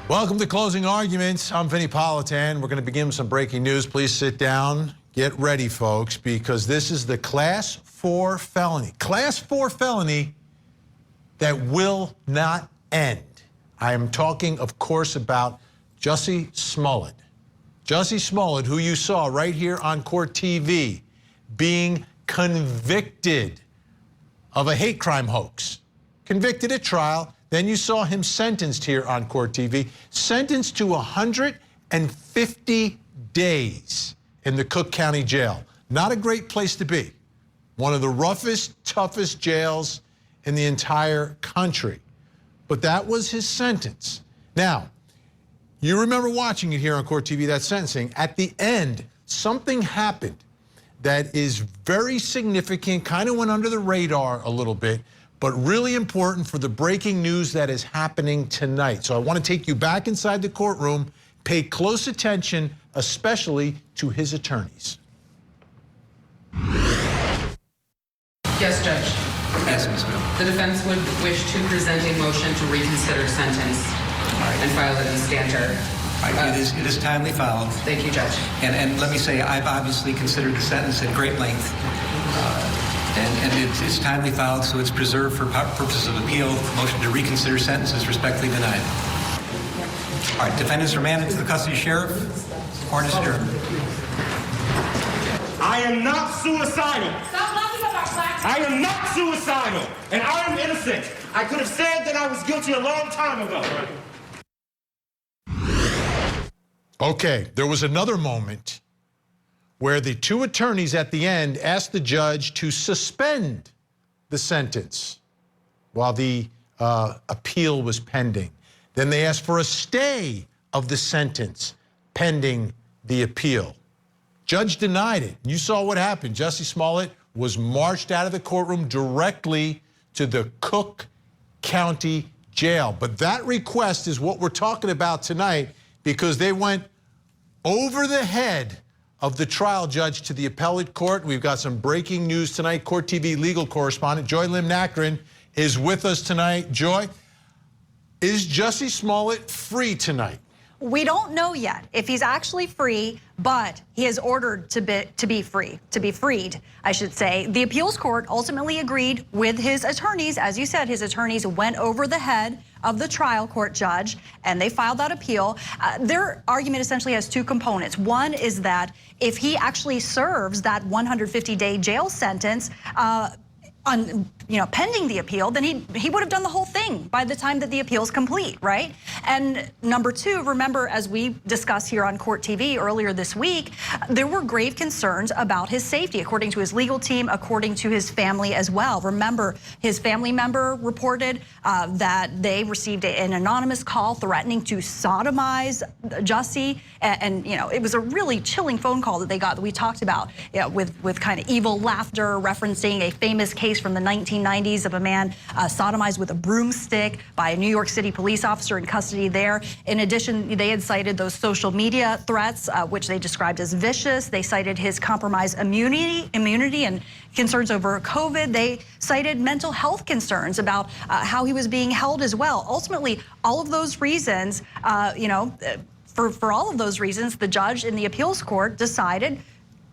Welcome to Closing Arguments. I'm Vinnie Politan. We're going to begin with some breaking news. Please sit down. Get ready, folks, because this is the Class 4 felony. Class 4 felony that will not end. I am talking, of course, about Jussie Smollett. Jussie Smollett, who you saw right here on Court TV, being convicted of a hate crime hoax. Convicted at trial. Then you saw him sentenced here on Court TV, sentenced to 150 days in the Cook County Jail. Not a great place to be. One of the roughest, toughest jails in the entire country. But that was his sentence. Now, you remember watching it here on Court TV, that sentencing. At the end, something happened that is very significant, kind of went under the radar a little bit, but really important for the breaking news that is happening tonight. So I want to take you back inside the courtroom, pay close attention, especially to his attorneys. Yes, Judge. Yes, Ms. Mill. The defense would wish to present a motion to reconsider sentence and file it in Stanter. It is timely filed. Thank you, Judge. And let me say, I've obviously considered the sentence at great length. And it's timely filed, so it's preserved for purposes of appeal. Motion to reconsider sentence is respectfully denied. All right, defendants remanded to the custody of sheriff. Court is adjourned. I am not suicidal. Stop laughing about black. I am not suicidal, and I am innocent. I could have said that I was guilty a long time ago. Okay, there was another moment where the two attorneys at the end asked the judge to suspend the sentence while the appeal was pending. Then they asked for a stay of the sentence pending the appeal. Judge denied it. You saw what happened. Jussie Smollett was marched out of the courtroom directly to the Cook County Jail. But that request is what we're talking about tonight, because they went over the head of the trial judge to the appellate court. We've got some breaking news tonight. Court TV legal correspondent Joy Lim-Nakrin is with us tonight. Joy, is Jussie Smollett free tonight? We don't know yet if he's actually free, but he is ordered to be freed, I should say. The appeals court ultimately agreed with his attorneys. As you said, his attorneys went over the head of the trial court judge, and they filed that appeal. Their argument essentially has two components. One is that if he actually serves that 150-day jail sentence, pending the appeal, then he would have done the whole thing by the time that the appeal is complete, right? And number two, remember, as we discussed here on Court TV earlier this week, there were grave concerns about his safety, according to his legal team, according to his family as well. Remember, his family member reported that they received an anonymous call threatening to sodomize Jussie, and it was a really chilling phone call that they got that we talked about, with kind of evil laughter referencing a famous case from the 1990s of a man sodomized with a broomstick by a New York City police officer in custody there. In addition, they had cited those social media threats, which they described as vicious. They cited his compromised immunity and concerns over COVID. They cited mental health concerns about how he was being held as well. Ultimately, all of those reasons, for all of those reasons, the judge in the appeals court decided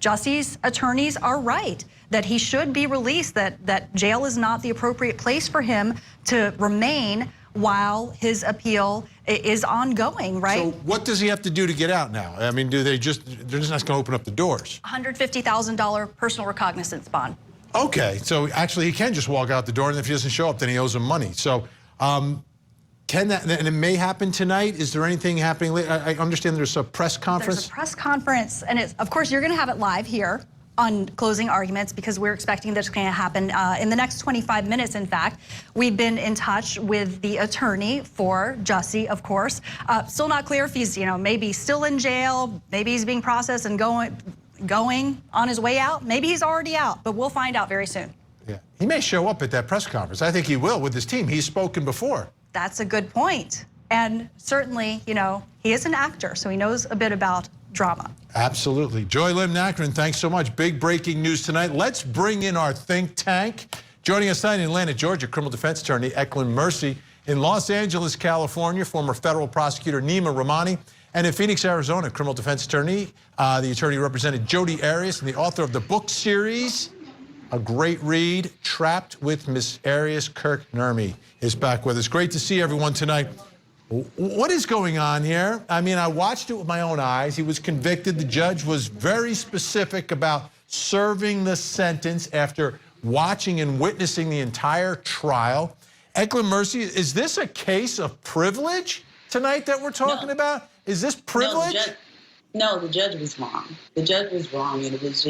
Jussie's attorneys are right, that he should be released, that jail is not the appropriate place for him to remain while his appeal is ongoing, right? So what does he have to do to get out now? I mean, they're just not going to open up the doors. $150,000 personal recognizance bond. Okay, so actually he can just walk out the door, and if he doesn't show up, then he owes him money. So can that, and it may happen tonight? Is there anything happening later? I understand there's a press conference. There's a press conference, and of course you're going to have it live here on Closing Arguments, because we're expecting that's going to happen in the next 25 minutes. In fact, we've been in touch with the attorney for Jussie, of course. Still not clear if he's, maybe still in jail, maybe he's being processed and going on his way out. Maybe he's already out, but we'll find out very soon. Yeah, he may show up at that press conference. I think he will with his team. He's spoken before. That's a good point. And certainly, he is an actor, so he knows a bit about drama. Absolutely. Joy Lim-Nakrin, thanks so much. Big breaking news tonight. Let's bring in our think tank. Joining us tonight in Atlanta, Georgia, criminal defense attorney Eklund Mercy In Los Angeles, California, former federal prosecutor Nima Rahmani, and in Phoenix, Arizona, criminal defense attorney, the attorney who represented Jodi Arias and the author of the book series, a great read, Trapped with Miss Arias. Kirk Nurmi is back with us. Great to see everyone tonight. What is going on here? I mean, I watched it with my own eyes. He was convicted. The judge was very specific about serving the sentence after watching and witnessing the entire trial. Eklund Mercy, is this a case of privilege tonight that we're talking about? Is this privilege? No, the judge was wrong. The judge was wrong, and it was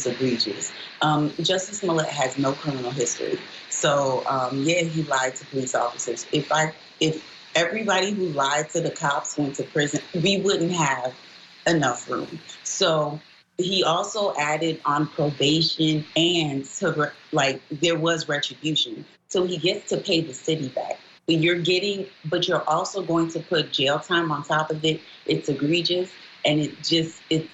egregious. Jussie Smollett has no criminal history. So, yeah, he lied to police officers. If everybody who lied to the cops went to prison, we wouldn't have enough room. So he also added on probation and there was retribution. So he gets to pay the city back. But you're also going to put jail time on top of it. It's egregious, and it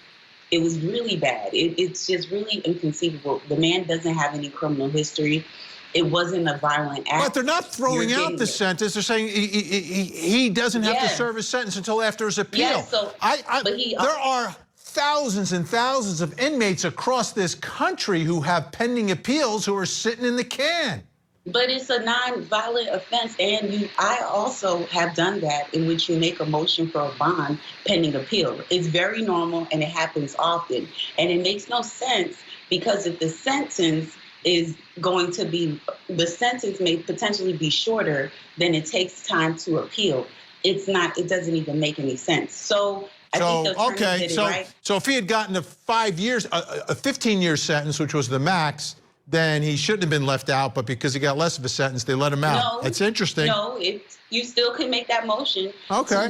was really bad. It's just really inconceivable. The man doesn't have any criminal history. It wasn't a violent act. But they're not throwing out the sentence. They're saying he doesn't have to serve his sentence until after his appeal. Yes, there are thousands and thousands of inmates across this country who have pending appeals who are sitting in the can. But it's a non-violent offense, and I also have done that, in which you make a motion for a bond pending appeal. It's very normal, and it happens often. And it makes no sense, because if the sentence may potentially be shorter, then it takes time to appeal. It doesn't even make any sense. So I think the attorney did it right. So if he had gotten a 5 years, a 15-year sentence, which was the max, then he shouldn't have been left out, but because he got less of a sentence, they let him out. It's interesting. No, you still can make that motion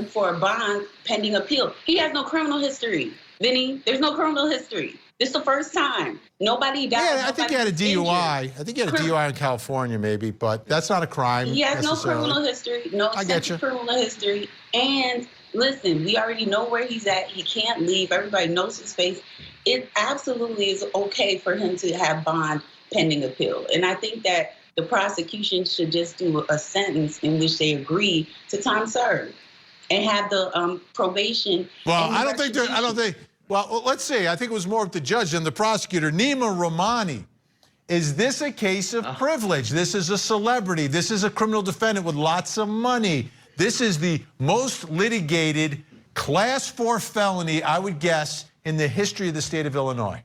for a bond pending appeal. He has no criminal history, Vinny. There's no criminal history. This is the first time. Nobody died. Yeah, I think he had a DUI. I think he had a DUI in California, maybe, but that's not a crime. He has no criminal history, no criminal history. And listen, we already know where he's at. He can't leave. Everybody knows his face. It absolutely is okay for him to have bond pending appeal. And I think that the prosecution should just do a sentence in which they agree to time served and have the probation. Well, I don't think, well, let's see. I think it was more of the judge than the prosecutor. Nima Rahmani, is this a case of privilege? This is a celebrity. This is a criminal defendant with lots of money. This is the most litigated Class 4 felony, I would guess, in the history of the state of Illinois.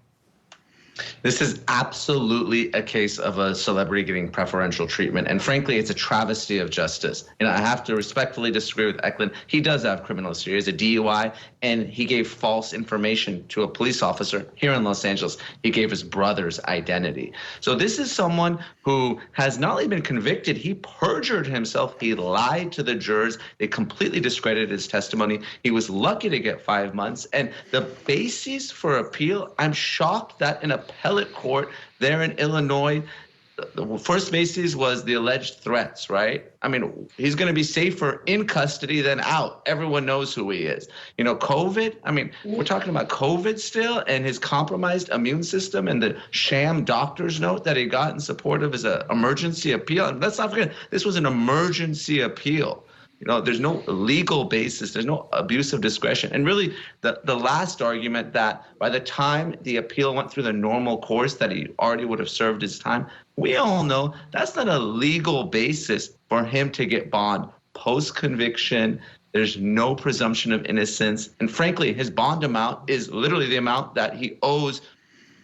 This is absolutely a case of a celebrity getting preferential treatment. And frankly, it's a travesty of justice. And I have to respectfully disagree with Eklund. He does have criminal history. He has a DUI, and he gave false information to a police officer here in Los Angeles. He gave his brother's identity. So this is someone who has not only been convicted, he perjured himself. He lied to the jurors. They completely discredited his testimony. He was lucky to get 5 months. And the basis for appeal, I'm shocked that an appellate court there in Illinois, the first basis was the alleged threats, right? I mean, he's going to be safer in custody than out. Everyone knows who he is. You know, COVID, I mean, we're talking about COVID still, and his compromised immune system and the sham doctor's note that he got in support of his emergency appeal. And let's not forget, this was an emergency appeal. You know, there's no legal basis. There's no abuse of discretion. And really, the last argument that by the time the appeal went through the normal course that he already would have served his time, we all know that's not a legal basis for him to get bond post-conviction. There's no presumption of innocence. And frankly, his bond amount is literally the amount that he owes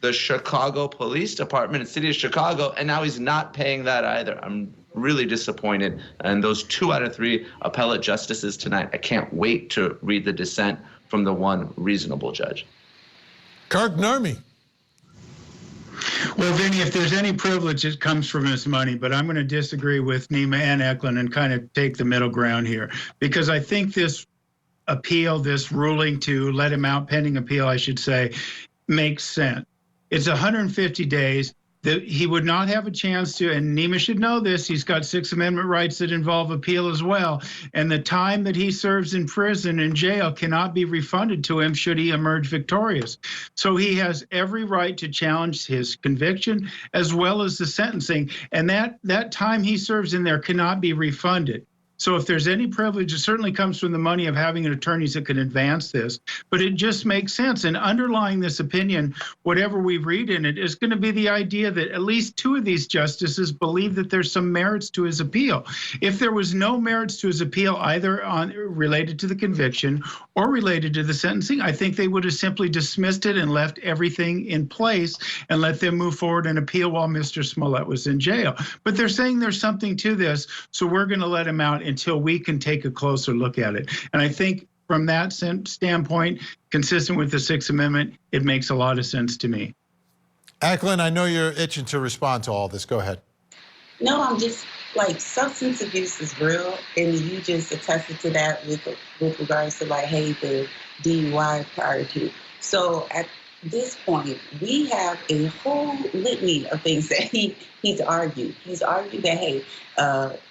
the Chicago Police Department and City of Chicago, and now he's not paying that either. I'm really disappointed. And those 2 out of 3 appellate justices tonight, I can't wait to read the dissent from the one reasonable judge. Kirk Nurmi. Well, Vinny, if there's any privilege, it comes from his money. But I'm going to disagree with Nima and Eklund and kind of take the middle ground here, because I think this appeal, this ruling to let him out, pending appeal, I should say, makes sense. It's 150 days. that he would not have a chance to, and Nima should know this, he's got Sixth Amendment rights that involve appeal as well. And the time that he serves in prison and jail cannot be refunded to him should he emerge victorious. So he has every right to challenge his conviction as well as the sentencing. And that time he serves in there cannot be refunded. So if there's any privilege, it certainly comes from the money of having attorneys that can advance this. But it just makes sense. And underlying this opinion, whatever we read in it, is going to be the idea that at least two of these justices believe that there's some merits to his appeal. If there was no merits to his appeal, either related to the conviction or related to the sentencing, I think they would have simply dismissed it and left everything in place and let them move forward and appeal while Mr. Smollett was in jail. But they're saying there's something to this, so we're going to let him out until we can take a closer look at it. And I think from that standpoint, consistent with the Sixth Amendment, it makes a lot of sense to me. Eklund, I know you're itching to respond to all this. Go ahead. No, I'm just like, substance abuse is real, and you just attested to that with regards to like, hey, the DUI prior to. So at this point, we have a whole litany of things that he's argued. He's argued that, hey,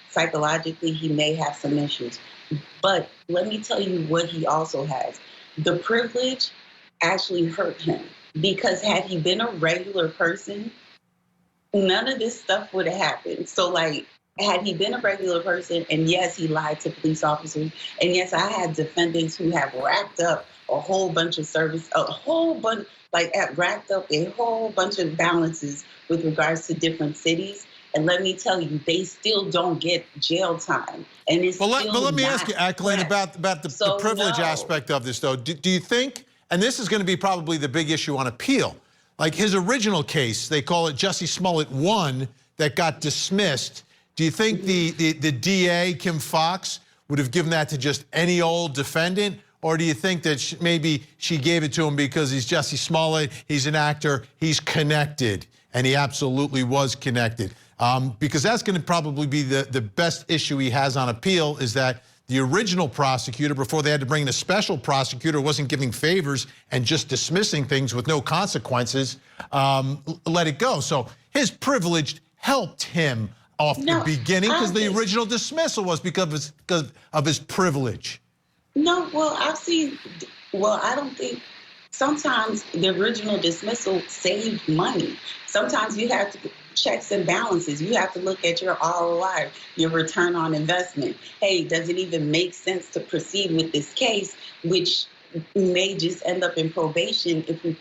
psychologically, he may have some issues. But let me tell you what he also has. The privilege actually hurt him, because had he been a regular person, none of this stuff would have happened. So, like, had he been a regular person, and yes, he lied to police officers, and yes, I had defendants who have racked up a whole bunch of racked up a whole bunch of balances with regards to different cities. And let me tell you, they still don't get jail time. And it's but let me ask you, Eklund, about the privilege aspect of this, though. Do you think, and this is going to be probably the big issue on appeal, like his original case, they call it Jussie Smollett 1, that got dismissed. Do you think the DA, Kim Foxx, would have given that to just any old defendant? Or do you think that maybe she gave it to him because he's Jussie Smollett, he's an actor, he's connected, and he absolutely was connected? Because that's going to probably be the best issue he has on appeal, is that the original prosecutor, before they had to bring in a special prosecutor, wasn't giving favors and just dismissing things with no consequences, let it go. So his privilege helped him off the beginning, because the original dismissal was because of his privilege. No, well, I don't think, sometimes the original dismissal saved money. Sometimes you have to checks and balances. You have to look at your ROI, your return on investment. Hey, does it even make sense to proceed with this case, which may just end up in probation if we,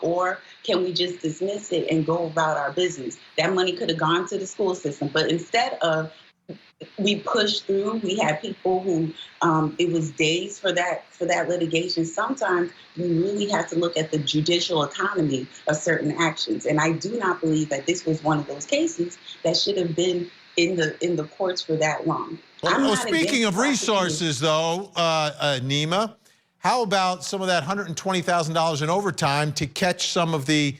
or can we just dismiss it and go about our business? That money could have gone to the school system, but instead of, we pushed through. We had people who, it was days for that litigation. Sometimes you really have to look at the judicial economy of certain actions. And I do not believe that this was one of those cases that should have been in the courts for that long. Well, speaking of resources, though, Nima, how about some of that $120,000 in overtime to catch some of the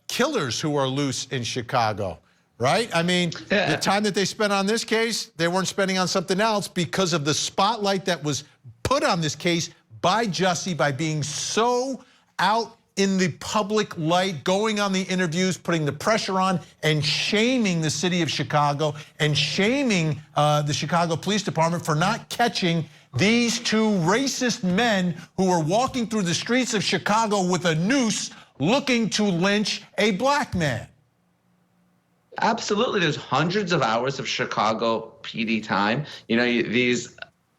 killers who are loose in Chicago? Right? I mean, the time that they spent on this case, they weren't spending on something else because of the spotlight that was put on this case by Jussie, by being so out in the public light, going on the interviews, putting the pressure on, and shaming the city of Chicago and shaming the Chicago Police Department for not catching these two racist men who were walking through the streets of Chicago with a noose looking to lynch a black man. Absolutely. There's hundreds of hours of Chicago PD time. These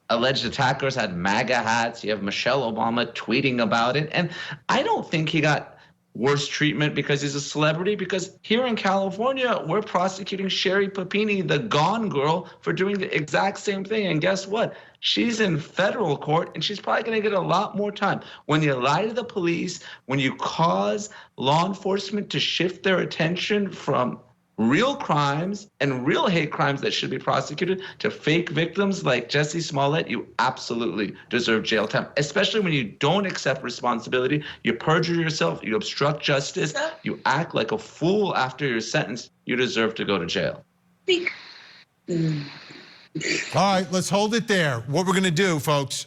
alleged attackers had MAGA hats. You have Michelle Obama tweeting about it. And I don't think he got worse treatment because he's a celebrity, because here in California, we're prosecuting Sherry Papini, the Gone Girl, for doing the exact same thing. And guess what? She's in federal court, and she's probably going to get a lot more time. When you lie to the police, when you cause law enforcement to shift their attention from real crimes and real hate crimes that should be prosecuted to fake victims like Jussie Smollett, you absolutely deserve jail time, especially when you don't accept responsibility, you perjure yourself, you obstruct justice, you act like a fool after your sentence. You deserve to go to jail. All right, let's hold it there. What we're going to do, folks,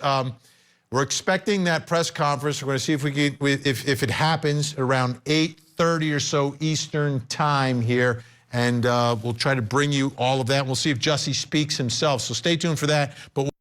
we're expecting that press conference. We're going to see if we can, if it happens around 8 8:30 or so Eastern time here. And we'll try to bring you all of that. We'll see if Jussie speaks himself. So stay tuned for that. But